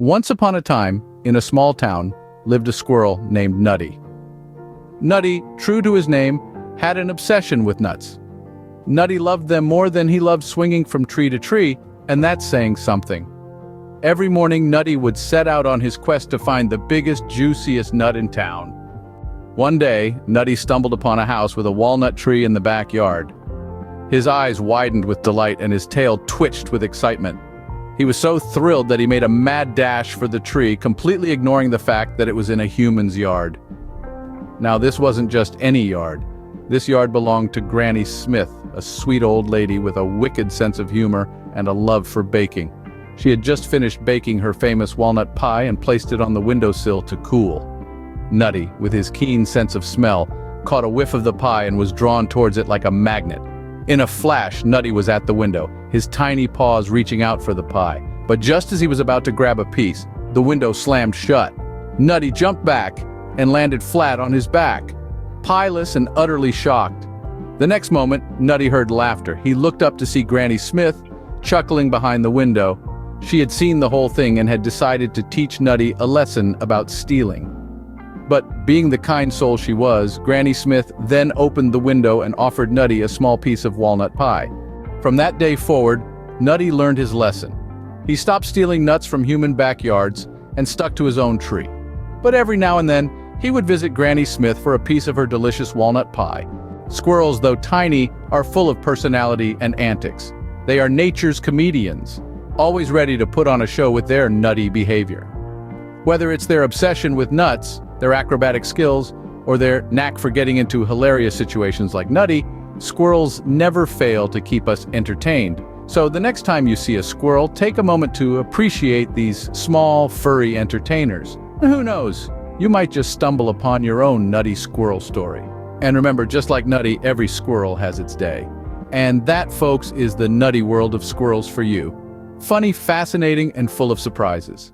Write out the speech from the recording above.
Once upon a time, in a small town, lived a squirrel named Nutty. Nutty, true to his name, had an obsession with nuts. Nutty loved them more than he loved swinging from tree to tree, and that's saying something. Every morning, Nutty would set out on his quest to find the biggest, juiciest nut in town. One day, Nutty stumbled upon a house with a walnut tree in the backyard. His eyes widened with delight and his tail twitched with excitement. He was so thrilled that he made a mad dash for the tree, completely ignoring the fact that it was in a human's yard. Now, this wasn't just any yard. This yard belonged to Granny Smith, a sweet old lady with a wicked sense of humor and a love for baking. She had just finished baking her famous walnut pie and placed it on the windowsill to cool. Nutty, with his keen sense of smell, caught a whiff of the pie and was drawn towards it like a magnet. In a flash, Nutty was at the window, his tiny paws reaching out for the pie. But just as he was about to grab a piece, the window slammed shut. Nutty jumped back and landed flat on his back, pieless and utterly shocked. The next moment, Nutty heard laughter. He looked up to see Granny Smith chuckling behind the window. She had seen the whole thing and had decided to teach Nutty a lesson about stealing. But being the kind soul she was, Granny Smith then opened the window and offered Nutty a small piece of walnut pie. From that day forward, Nutty learned his lesson. He stopped stealing nuts from human backyards and stuck to his own tree. But every now and then, he would visit Granny Smith for a piece of her delicious walnut pie. Squirrels, though tiny, are full of personality and antics. They are nature's comedians, always ready to put on a show with their nutty behavior. Whether it's their obsession with nuts, their acrobatic skills, or their knack for getting into hilarious situations like Nutty, squirrels never fail to keep us entertained. So the next time you see a squirrel, take a moment to appreciate these small, furry entertainers. Who knows? You might just stumble upon your own nutty squirrel story. And remember, just like Nutty, every squirrel has its day. And that, folks, is the nutty world of squirrels for you. Funny, fascinating, and full of surprises.